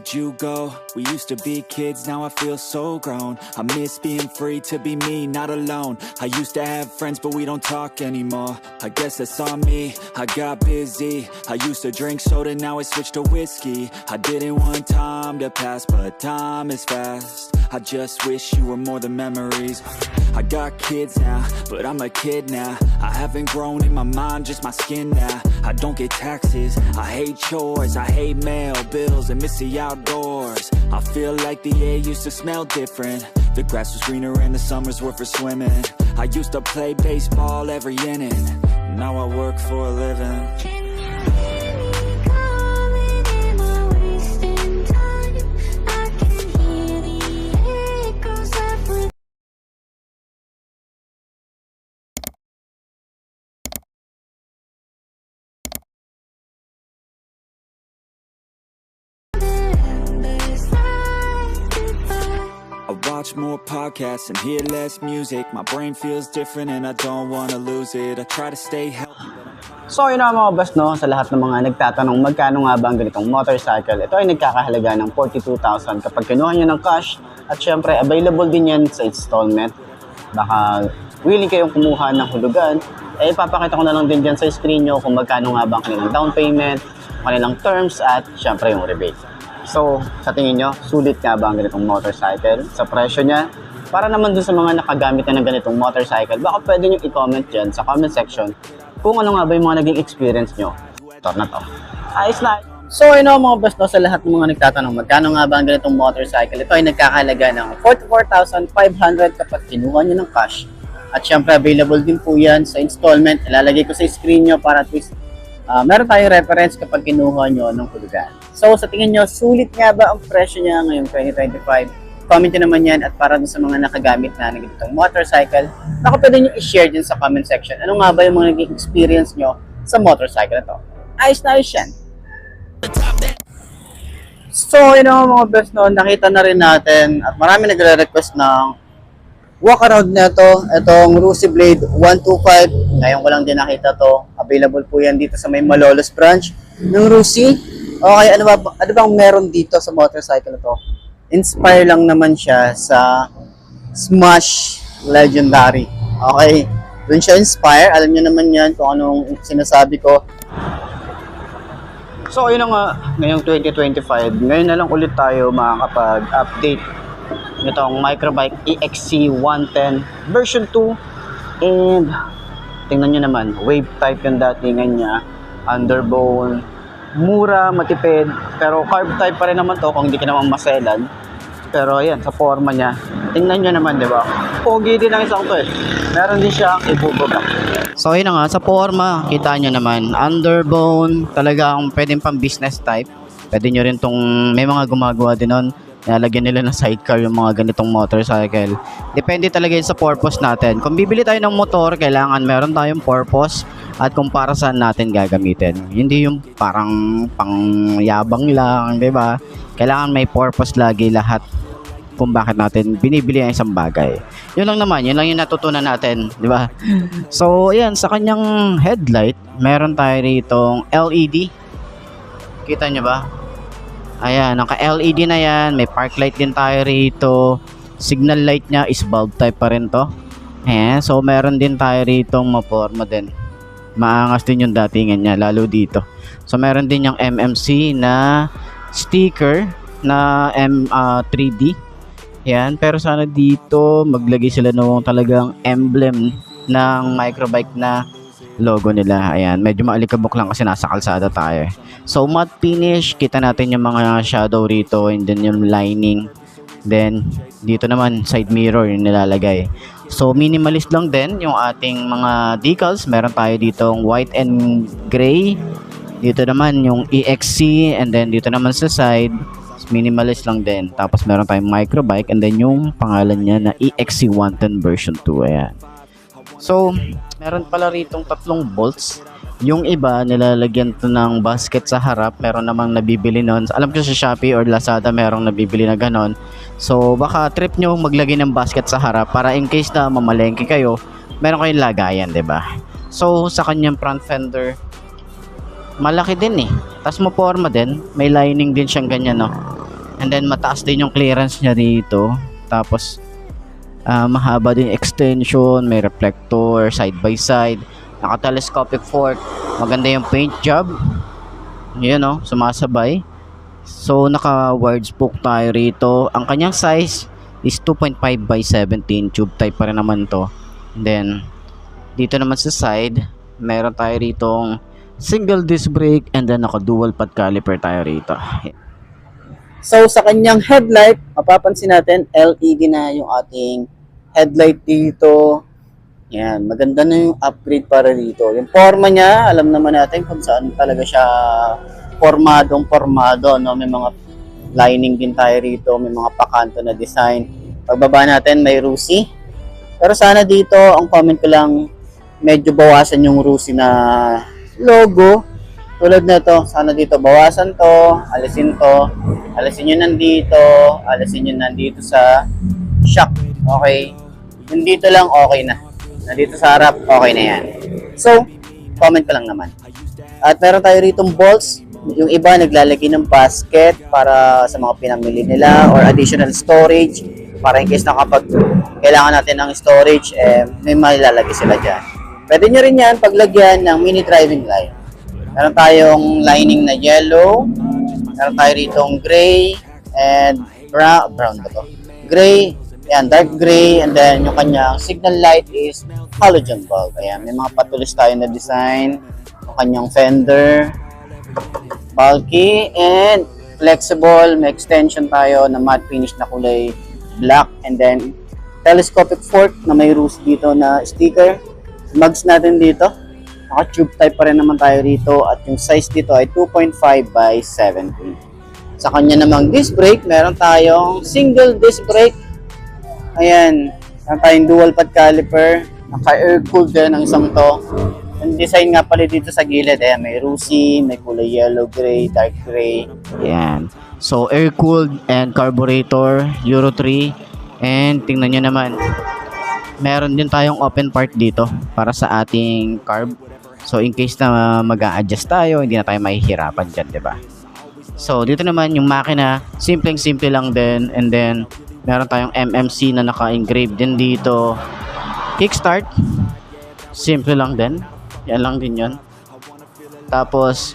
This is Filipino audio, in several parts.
Where'd you go? We used to be kids, now I feel so grown. I miss being free to be me, not alone. I used to have friends, but we don't talk anymore. I guess that's on me, I got busy. I used to drink soda, now I switched to whiskey. I didn't want time to pass, but time is fast. I just wish you were more than memories. I got kids now, but I'm a kid now. I haven't grown in my mind, just my skin now. I don't get taxes, I hate chores, I hate mail, bills, and miss the outdoors. I feel like the air used to smell different. The grass was greener and the summers were for swimming. I used to play baseball every inning. Now I work for a living. I watch more podcasts and hear less music. My brain feels different and I don't want to lose it. I try to stay healthy. So yun na mga boss, no, sa lahat ng mga nagtatanong magkano nga ba ang ganitong motorcycle, ito ay nagkakahalaga ng 42,000 kapag kinuha nyo ng cash, at syempre available din yan sa installment. Baka willing kayong kumuha ng hulugan, eh ipapakita ko na lang din dyan sa screen nyo kung magkano nga ba ang kanilang down payment, kanilang terms, at syempre yung rebate. So, sa tingin nyo, sulit nga ba ang ganitong motorcycle sa presyo niya? Para naman dun sa mga nakagamit na ng ganitong motorcycle, baka pwede nyo i-comment dyan sa comment section kung ano nga ba yung mga naging experience nyo. Ito na to. Ayos na. So, yun mga boss, no, sa lahat ng mga nagtatanong, magkano nga ba ang ganitong motorcycle? Ito ay nagkakahalaga ng 44,500 kapag kinuha nyo ng cash. At syempre, available din po yan sa installment. Ilalagay ko sa screen nyo para at least meron tayong reference kapag kinuha nyo ng hulugan. So, sa tingin nyo, sulit nga ba ang presyo niya ngayong 2025? Comment nyo naman yan, at para sa mga nakagamit na ng ganitong motorcycle, baka pwede nyo i-share din sa comment section. Ano nga ba yung mga naging experience nyo sa motorcycle na to? Ayos na ayos yan. So, yun mga best, no, nakita na rin natin at marami nagre-request ng walk around na to. Itong Rusi Blade 125. Ngayon ko lang din nakita to. Available po yan dito sa may Malolos branch ng Rusi. Okay, ano bang meron dito sa motorcycle na to? Inspire lang naman siya sa Smash Legendary. Okay, dun siya inspire. Alam niyo naman yan kung anong sinasabi ko. So, yun na nga, ngayong 2025, ngayon na lang ulit tayo makakapag-update nitong Microbike EXC 110 version 2. And tingnan nyo naman, wave type yung datingan niya, underbone, mura, matipid, pero carb type pa rin naman to kung hindi ka naman maselan. Pero ayan, sa forma niya, tingnan nyo naman, di ba? Pogi din ang isang to eh. Meron din siyang ibubaba. So yun na nga, sa forma, kita nyo naman, underbone, talagang pwedeng pang business type. Pwede nyo rin tong, may mga gumagawa din nun, nalagyan nila ng sidecar yung mga ganitong motorcycle. Depende talaga yun sa purpose natin. Kung bibili tayo ng motor, kailangan meron tayong purpose at kung para saan natin gagamitin. Hindi yung parang pangyabang lang, di ba? Kailangan may purpose lagi lahat kung bakit natin binibili ang isang bagay. Yun lang naman, yun lang yung natutunan natin, di ba? So, ayan, sa kanyang headlight, meron tayo ritong LED. Kita nyo ba? Ayan, naka-LED na yan. May park light din tayo rito. Signal light niya is bulb type pa rin to. Ayan, so meron din tayo ritong maporma din. Maangas din yung datingan niya, lalo dito. So meron din yung MMC na sticker na 3D. Ayan, pero sana dito maglagay sila ng talagang emblem ng Microbike na logo nila. Ayan, medyo maalikabok lang kasi nasa kalsada tayo. So matte finish, kita natin yung mga shadow rito, and then yung lining. Then dito naman side mirror yung nilalagay. So minimalist lang din yung ating mga decals. Meron tayo ditong white and gray. Dito naman yung EXC, and then dito naman sa side minimalist lang din. Tapos meron tayong Microbike, and then yung pangalan niya na EXC 110 version 2. Ayan. So meron pala ritong 3 bolts. Yung iba nilalagyan to ng basket sa harap. Meron namang nabibili nun. Alam ko sa Shopee or Lazada merong nabibili na ganon. So baka trip nyo maglagay ng basket sa harap para in case na mamalengke kayo, meron kayong lagayan, 'di ba? So sa kanyang front fender, malaki din eh. Tapos maporma din, may lining din siyang ganyan, no. And then mataas din yung clearance niya dito. Tapos mahaba din extension, may reflector, side by side, naka-telescopic fork, maganda yung paint job. Yun o, sumasabay. So naka wired spoke tayo rito. Ang kanyang size is 2.5 by 17, tube type pa rin naman to. And then dito naman sa side, meron tayo ritong single disc brake, and then naka dual pad caliper tayo rito. So sa kanyang headlight, mapapansin natin LED na yung ating headlight dito. Yan, maganda na yung upgrade para dito. Yung forma niya, alam naman natin kung saan talaga siya formado, no? May mga lining din tayo rito, may mga pakanto na design. Pagbaba natin, may Rusi. Pero sana dito, ang comment ko lang, medyo bawasan yung Rusi na logo. Tulad na to, sana dito bawasan to, alisin nyo nandito, alisin nyo nandito sa shock, okay? Nandito lang, okay na. Nandito sa harap, okay na yan. So, comment ko lang naman. At meron tayo ritong bolts, yung iba naglalagay ng basket para sa mga pinamili nila or additional storage para in case na kapag kailangan natin ng storage, may mailalagay sila dyan. Pwede nyo rin yan paglagyan ng mini driving light. Meron tayong lining na yellow. Meron tayo ritong gray and brown ba to? Gray, yan, dark gray, and then yung kanyang signal light is halogen bulb. Ayan, may mga patulis tayo na design. Yung kanyang fender, bulky and flexible. May extension tayo na matte finish na kulay black, and then telescopic fork na may roost dito na sticker. Mugs natin dito. Naka-tube type pa rin naman tayo rito at yung size dito ay 2.5 by 17. Sa kanya namang disc brake, meron tayong single disc brake. Ayan, meron tayong dual pad caliper. Naka-air-cooled din ang isang to. Yung design nga pala dito sa gilid, may Rusi, may kulay yellow, gray, dark gray. Ayan. So, air-cooled and carburetor, Euro 3. And tingnan nyo naman, meron din tayong open part dito para sa ating carb. So in case na mag-a-adjust tayo, hindi na tayo mahihirapan dyan, diba? So dito naman yung makina, simpleng-simple lang din. And then meron tayong MMC na naka-engrave din dito. Kickstart, simple lang din. Yan lang din yun. Tapos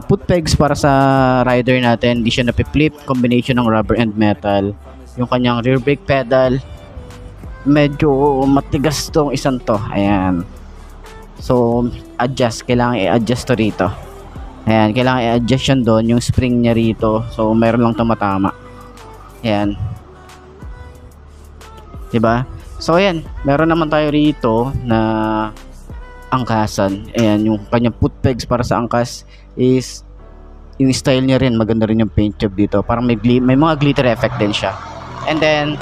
put pegs para sa rider natin. Hindi siya napipflip, combination ng rubber and metal. Yung kanyang rear brake pedal, medyo matigas tong isang to. Ayan. So, adjust. Kailangan i-adjust to rito. Ayan. Kailangan i-adjust yan doon. Yung spring niya rito. So, meron lang tumatama. Ayan. Diba? So, ayan. Meron naman tayo rito na angkasan. Ayan. Yung kanyang put pegs para sa angkas is yung style niya rin. Maganda rin yung paint job dito. Parang may mga glitter effect din siya. And then,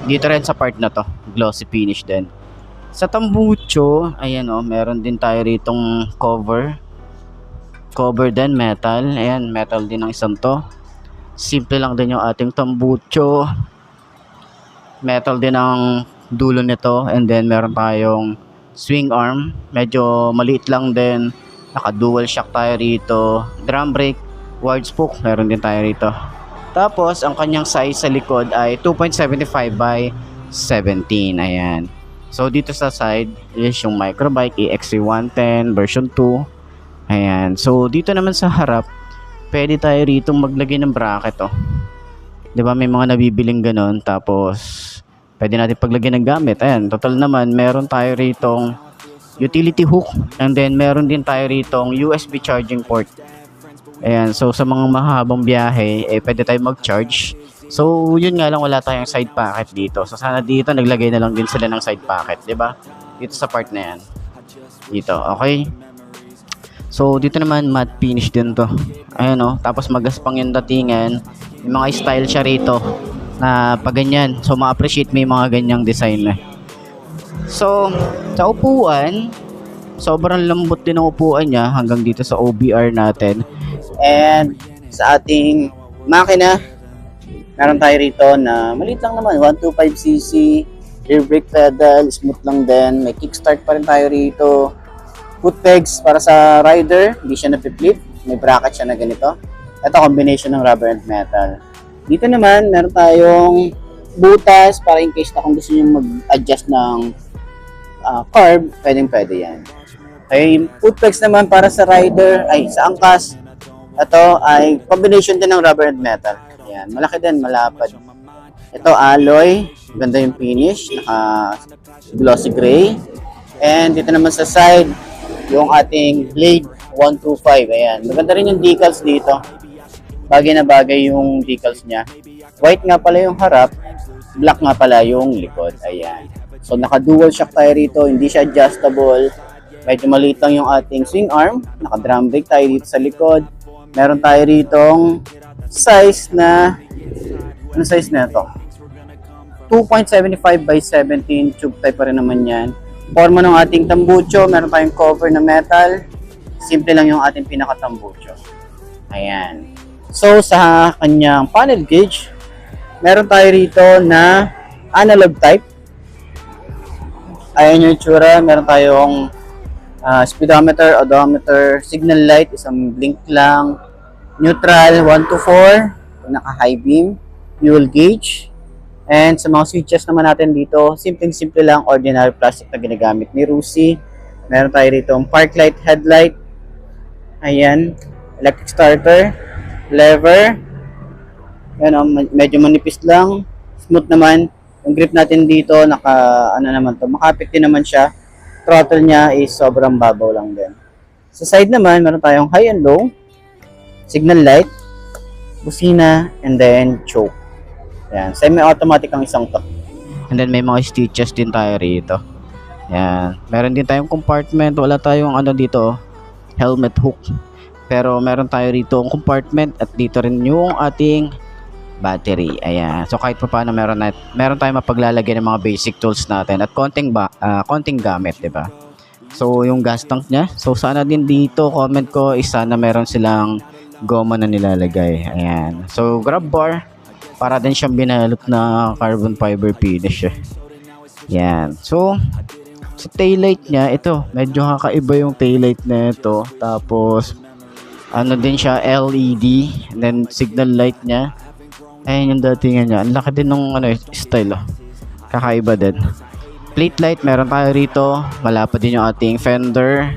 dito rin sa part na to, glossy finish din. Sa tambucho, ayan meron din tayo ritong cover din, metal. Ayan, metal din ang isang to. Simple lang din yung ating tambucho. Metal din ang dulo nito. And then meron tayong swing arm, medyo maliit lang din. Naka dual shock tayo rito. Drum brake, wide spoke, meron din tayo rito. Tapos, ang kanyang size sa likod ay 2.75 by 17. Ayan. So, dito sa side is yung Microbike EXC110 version 2. Ayan. So, dito naman sa harap, pwede tayo rito maglagay ng bracket. Diba? May mga nabibiling ganon. Tapos, pwede natin paglagay ng gamit. Ayan. Total naman, meron tayo ritong utility hook. And then, meron din tayo ritong USB charging port. Ayan, so sa mga mahabang biyahe, pwede tayo mag-charge. So, yun nga lang, wala tayong side pocket dito. So, sana dito, naglagay na lang din sila ng side pocket, 'di ba? Dito sa part na yan. Dito, okay? So, dito naman, matte finish din to. Ayan tapos magaspang yung datingan. May mga style siya rito na pag ganyan. So, ma-appreciate mo yung mga ganyang design na. So, sa upuan, sobrang lambot din ang upuan niya hanggang dito sa OBR natin. And sa ating makina, meron tayo rito na maliit lang naman, 125cc, rear brake pedal, smooth lang din. May kickstart pa rin tayo rito. Foot pegs para sa rider, hindi siya napiplit. May bracket siya na ganito. Ito combination ng rubber and metal. Dito naman, meron tayong butas para in case na kung gusto nyo mag-adjust ng carb, pwede yan. Okay, foot pegs naman para sa rider, sa angkas. Ito ay combination din ng rubber and metal. Ayan, malaki din, malapad. Ito alloy, ganda yung finish, naka glossy gray. And dito naman sa side, yung ating blade 125. Ayan, maganda rin yung decals dito. Bagay na bagay yung decals niya. White nga pala yung harap, black nga pala yung likod. Ayan. So naka dual shock tayo rito, hindi siya adjustable. Medyo maliit lang yung ating swing arm. Naka drum brake tayo dito sa likod. Meron tayo ritong size na, ano size na ito? 2.75 by 17, tube type pa rin naman yan. Forma ng ating tambucho, meron tayong cover na metal. Simple lang yung ating pinaka-tambucho. Ayan. So sa kanyang panel gauge, meron tayo rito na analog type. Ayan yung itsura, meron tayong speedometer, odometer, signal light, isang blink lang, neutral 1 to 4, naka-high beam, fuel gauge, and sa mga switches naman natin dito, simple lang, ordinary plastic na ginagamit ni Rusi. Meron tayo rito park light, headlight, ayan, electric starter, lever, yan, medyo manipis lang, smooth naman. Yung grip natin dito, makapit din naman siya. Throttle niya is sobrang babaw lang din. Sa side naman, meron tayong high and low, signal light, busina, and then choke. Yan, semi-automatic ang isang to. And then may mga stitches din tayo rito. Yan, meron din tayong compartment, wala tayong dito, helmet hook. Pero meron tayo rito ang compartment at dito rin yung ating battery. Ayan. So kahit pa paano meron tayong mapaglalagay ng mga basic tools natin at konting gamit, 'di ba? So yung gas tank niya. So sana din dito comment ko sana meron silang goma na nilalagay. Ayan. So grab bar para din siyang binalot na carbon fiber finish. Ayan. So sa taillight niya, ito medyo kakaiba yung taillight na ito. Tapos din siya LED, and then signal light niya. Ayan yung datingan niya. Ang laki din nung style. Kakaiba din. Plate light, meron tayo rito. Malapad din yung ating fender.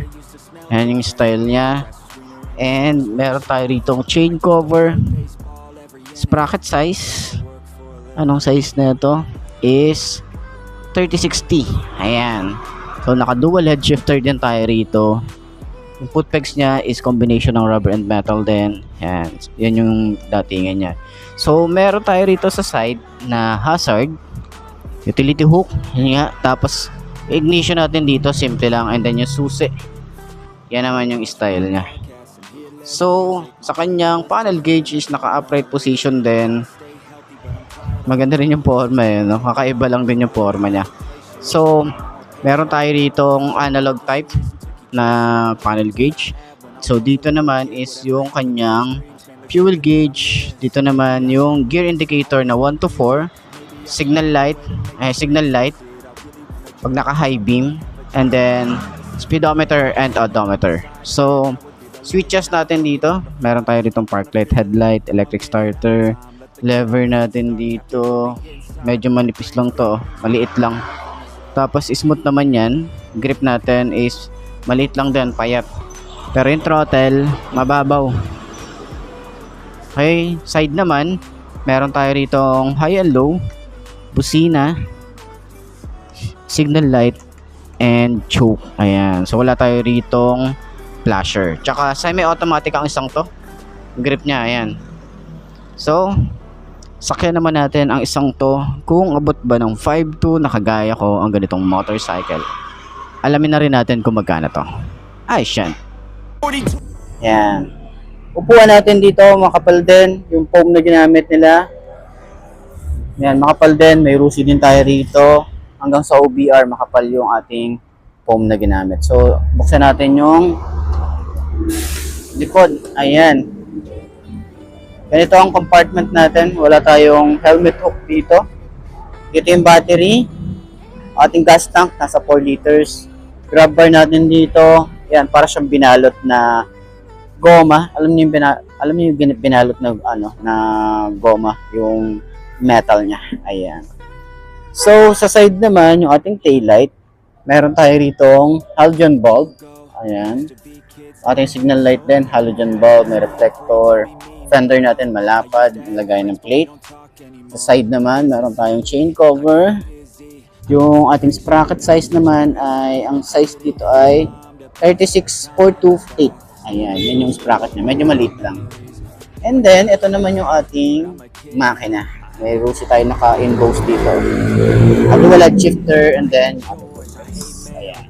Ayan yung style niya. And meron tayo rito chain cover. Sprocket size. Anong size na ito? Is 3060. Ayan. So naka dual head shifter din tayo rito. Yung foot pegs niya is combination ng rubber and metal din. Yan. Yan yung datingan niya. So, meron tayo rito sa side na hazard, utility hook, yun nga. Tapos, ignition natin dito, simple lang. And then yung susi. Yan naman yung style niya. So, sa kanyang panel gauge is naka-upright position din. Maganda rin yung forma no? Kakaiba lang din yung forma niya. So, meron tayo rito analog type na panel gauge. So dito naman is yung kanyang fuel gauge. Dito naman yung gear indicator na 1 to 4, signal light pag naka high beam, and then speedometer and odometer. So switches natin dito, meron tayo ditong park light, headlight, electric starter, lever natin dito, medyo manipis lang to, maliit lang. Tapos smooth naman yan. Grip natin is maliit lang din, payat. Pero yung throttle, mababaw. Okay, side naman, meron tayo ritong high and low, busina, signal light, and choke. Ayan. So wala tayo ritong flasher. Tsaka semi-automatic ang isang to. Grip niya, ayan. So, sakyan naman natin ang isang to kung abot ba ng 5'2" na kagaya ko ang ganitong motorcycle. Alamin na rin natin kung magkano to. Ay, siyan. Yan. Upuan natin dito, makapal din. Yung foam na ginamit nila. Yan, makapal din. May Rusi din tayo rito. Hanggang sa OBR, makapal yung ating foam na ginamit. So, buksan natin yung likod. Ayan. Ganito ang compartment natin. Wala tayong helmet hook dito. Dito yung battery. Ating gas tank, nasa 4 liters. Grab bar natin dito. Yan, para siyang binalot na goma. Alam niyo yung alam niyo yung binalot na na goma, yung metal niya. Ayan. So, sa side naman, yung ating taillight, meron tayo ritong halogen bulb. Ayan. Ating signal light din, halogen bulb, may reflector. Fender natin malapad, lagay ng plate. Sa side naman, meron tayong chain cover. Yung ating sprocket size naman ay, ang size dito ay 36.428. Ayan, yan yung sprocket niya. Medyo maliit lang. And then, ito naman yung ating makina. May rusi tayo naka-emboss dito. Dual shifter and then ayan.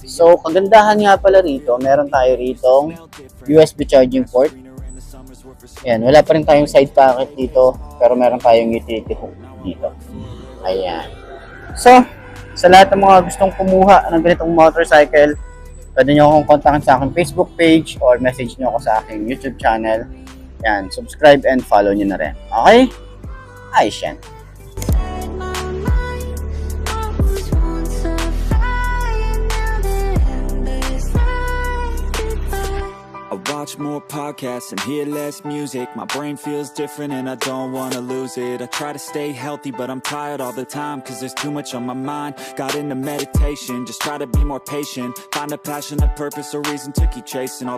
So, kagandahan nga pala rito, meron tayo ritong USB charging port. Ayan, wala pa rin tayong side pocket dito, pero meron tayong utility hook dito. Ayan. So, sa lahat ng mga gustong kumuha ng ganitong motorcycle, pwede nyo akong kontakin sa aking Facebook page or message nyo ako sa aking YouTube channel. Ayan, subscribe and follow nyo na rin. Okay? Ayos yan. I watch more podcasts and hear less music. My brain feels different and I don't wanna lose it. I try to stay healthy but I'm tired all the time, cause there's too much on my mind. Got into meditation, just try to be more patient. Find a passion, a purpose, a reason to keep chasing all the